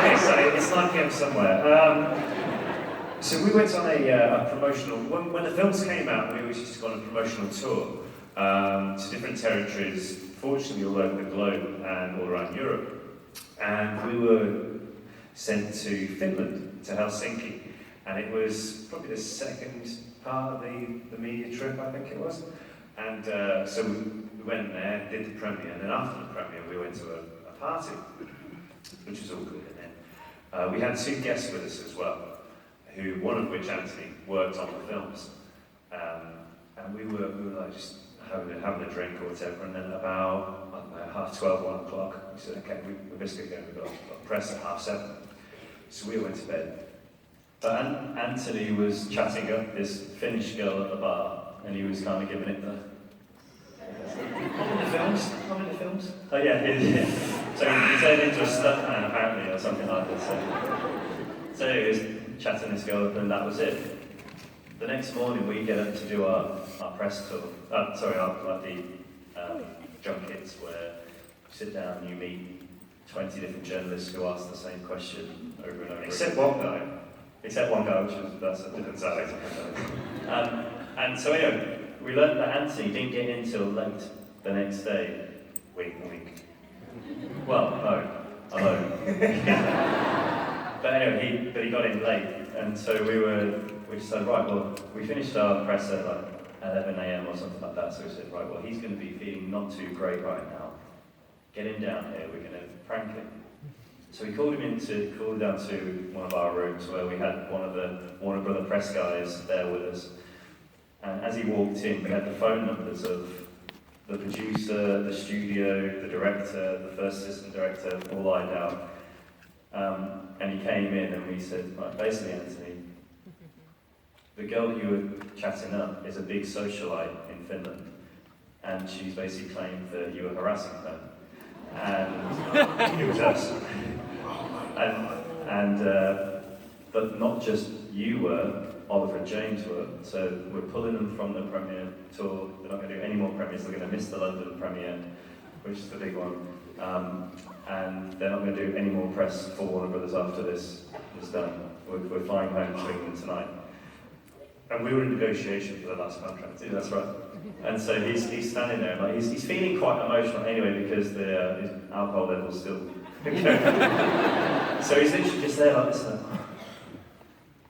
Okay, so it's 9 p.m. somewhere. So we went on a promotional, when the films came out, we always used to go on a promotional tour to different territories, fortunately all over the globe and all around Europe. And we were sent to Finland, to Helsinki, and it was probably the second part of the media trip, I think it was. And so we went there, did the premiere, and then after the premiere we went to a party, which was all good. And then we had 2 guests with us as well, one of which, Anthony, worked on the films. And we were like just having a drink or whatever, and then about, I don't know, 12:30, 1 o'clock, we said, okay, we're basically going to go press at 7:30. So we went to bed. But Anthony was chatting up this Finnish girl at the bar, and he was kind of giving it the... I'm in the films? Oh yeah. So he turned into a stuntman apparently, or something like this. So he was chatting this girl up, and that was it. The next morning we get up to do our press tour, junkets, where you sit down and you meet 20 different journalists who ask the same question over and over. Except one guy, that's a different subject. And so anyway, we learned that Anthony didn't get in till late the next day. Wink, wink. Well, no, alone. But anyway, he got in late, and so we decided, right, well, we finished our press at like 11 a.m. or something like that, so we said, right, well, he's going to be feeling not too great right now. Get him down here, we're going to prank him. So we called him down to one of our rooms where we had one of the Warner Brother press guys there with us. And as he walked in, we had the phone numbers of the producer, the studio, the director, the first assistant director, all lined out. And he came in and we said, right, basically, Anthony, the girl that you were chatting up is a big socialite in Finland, and she's basically claimed that you were harassing her. And it was us. But not just you were, Oliver and James were. So we're pulling them from the premiere tour. They're not going to do any more premieres. They're going to miss the London premiere, which is the big one. And they're not going to do any more press for Warner Brothers after this is done. We're flying home to England tonight. And we were in negotiation for the last contract too, that's right. And so he's standing there, like he's feeling quite emotional anyway because his alcohol level's still so he's literally just there like this,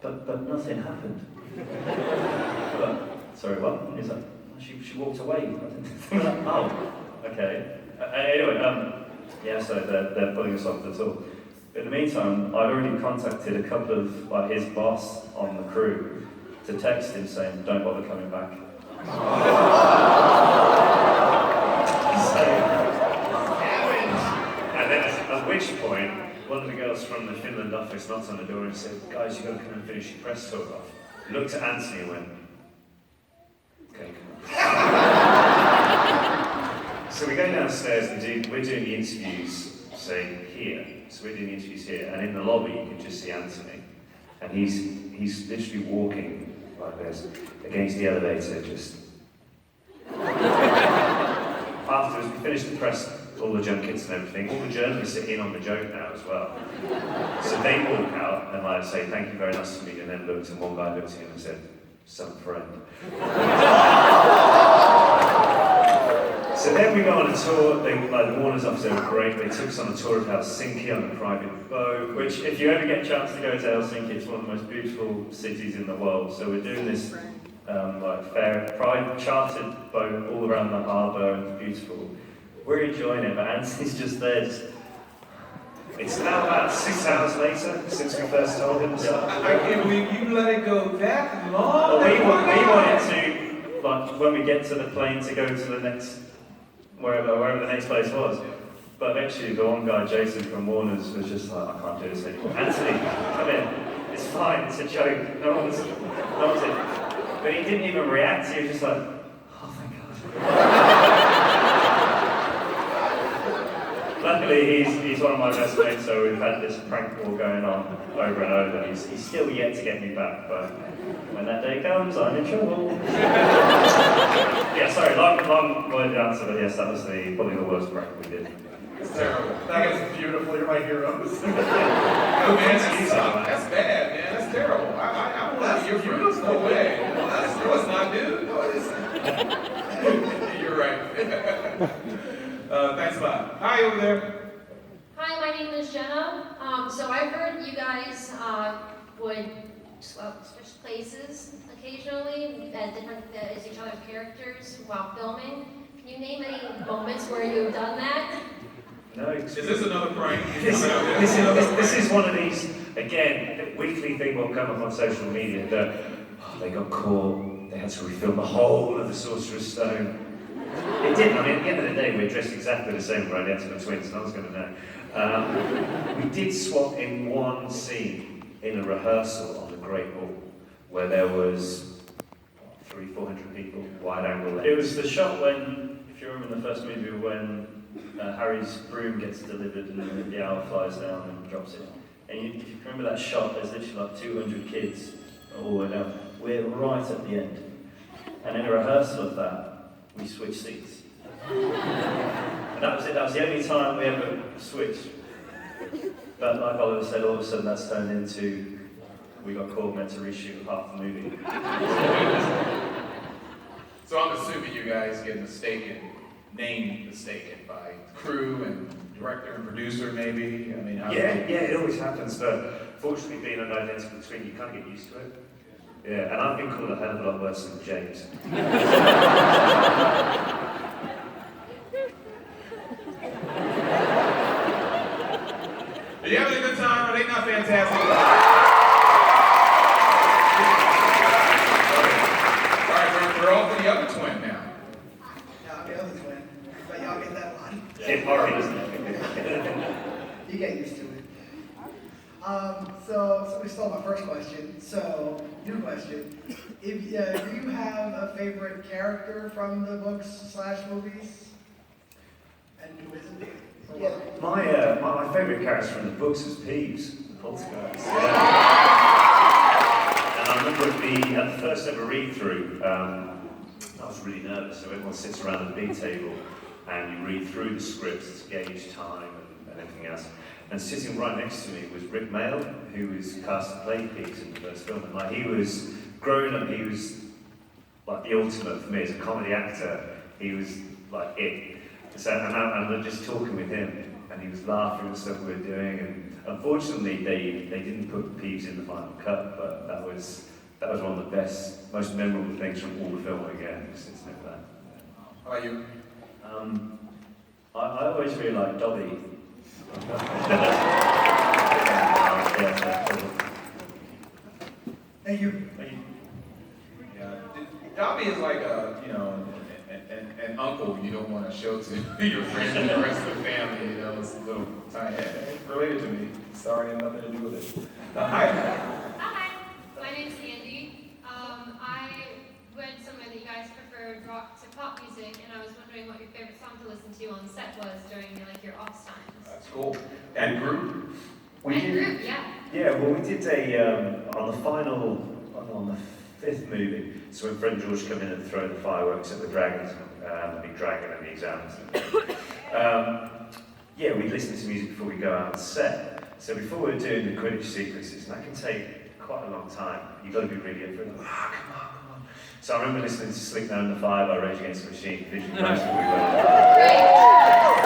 but nothing happened. Sorry, what? He's like, she walked away. Oh, okay. Anyway, yeah, so they're pulling us off the tour. In the meantime, I'd already contacted a couple of his boss on the crew to text him saying, don't bother coming back. And then at which point, one of the girls from the Finland office knocked on the door and said, guys, you've got to come and finish your press tour off. Looked at Anthony and went, okay, come on. So we go downstairs and we're doing the interviews, say, here. So we're doing the interviews here, and in the lobby you can just see Anthony. And he's literally walking like this against the elevator, just. Afterwards, we finished the press, all the junkets and everything. All the journalists are in on the joke now as well. So they walk out and like say, thank you, very nice to meet you, and then looked, and one guy looked at him and said, some friend. So then we go on a tour. The Warner's office were great. They took us on a tour of Helsinki on a private boat, which if you ever get a chance to go to Helsinki, it's one of the most beautiful cities in the world. So we're doing this private chartered boat all around the harbour, and it's beautiful. We're enjoying it, but Anthony's just there. It's now about 6 hours later since we first told him. So I can't believe you let it go that long. Well, we wanted to, like, when we get to the plane, to go to the next, wherever the next place was. But eventually, the one guy, Jason from Warner's, was just like, I can't do this anymore. Anthony, come in. It's fine. It's a joke. No one's it. But he didn't even react. He was just like, oh, thank God. Luckily, he's one of my best mates, so we've had this prank call going on over and over. He's still yet to get me back, but when that day comes, I'm in trouble. Yeah, sorry, long-winded answer, but yes, that was probably the worst prank we did. It's terrible. That was beautiful. You're my heroes. man, that sucks. That's bad, man. That's terrible. I want to be your friend. No way. No, it's not, dude. No, it isn't. You're right. Thanks a lot. Hi, over there. Hi, my name is Jenna. So I've heard you guys would switch places occasionally as each other's characters while filming. Can you name any moments where you've done that? No. Is this another prank? This is one of these, again, the weekly thing will come up on social media that they got caught, they had to refilm the whole of the Sorcerer's Stone. It didn't. I mean, at the end of the day, we're dressed exactly the same, we're identical twins, no one's going to know. We did swap in one scene in a rehearsal on the Great Hall, where there was 300-400 people, wide angle lens. It was the shot when, if you remember in the first movie, when Harry's broom gets delivered and then the owl flies down and drops it. And if you remember that shot, there's literally like 200 kids all the way down. We're right at the end. And in a rehearsal of that, we switched seats. And that was it. That was the only time we ever switched. But like Oliver said, all of a sudden that's turned into we got called meant to reshoot half the movie. So I'm assuming you guys get name mistaken by crew and director and producer, maybe. I mean, it always happens. But fortunately, being an identical twin, you kind of get used to it. Yeah, and I've been called a hell of a lot worse than James. Are you having a good time? Are they not fantastic? All right, we're off to the other twin now. Yeah, I'm the other twin, but y'all get that one. It's hard, isn't it? You get used to it. So we stole my first question. So, new question. Do you have a favorite character from the books/movies? And who is it? Yeah. My favourite character from the books is Peeves, the poltergeist. Yeah. And I remember at the first ever read-through, I was really nervous, so everyone sits around the big table and you read through the scripts to gauge time and everything else. And sitting right next to me was Rick Mail, who was cast to play Peeves in the first film. And like he was growing up, he was like the ultimate for me as a comedy actor. He was like it. So and I'm just talking with him, and he was laughing at stuff we were doing. And unfortunately, they didn't put Peeves in the final cut, but that was one of the best, most memorable things from all the film again. Just like that. How about you? I always really like Dobby. Thank you. Yeah, Dobby is like an uncle you don't want to show to your friends and the rest of the family. You know, it's a little tiny. It's related to me. Sorry, it had nothing to do with it. Hi. Hi, my name's Andy. I read somewhere that you guys preferred rock to pop music, and I was wondering what your favorite song to listen to on set was during your off times. That's cool. And group. Group, yeah. Yeah, well, we did on the fifth movie, so when Fred and George come in and throw the fireworks at the dragons, the big dragon and the exams. We'd listen to music before we go out on set. So before we're doing the Quidditch sequences, and that can take quite a long time, you've got to be really up for it. Come on. So I remember listening to Sleep Down the Fire by Rage Against the Machine, visually most of we were.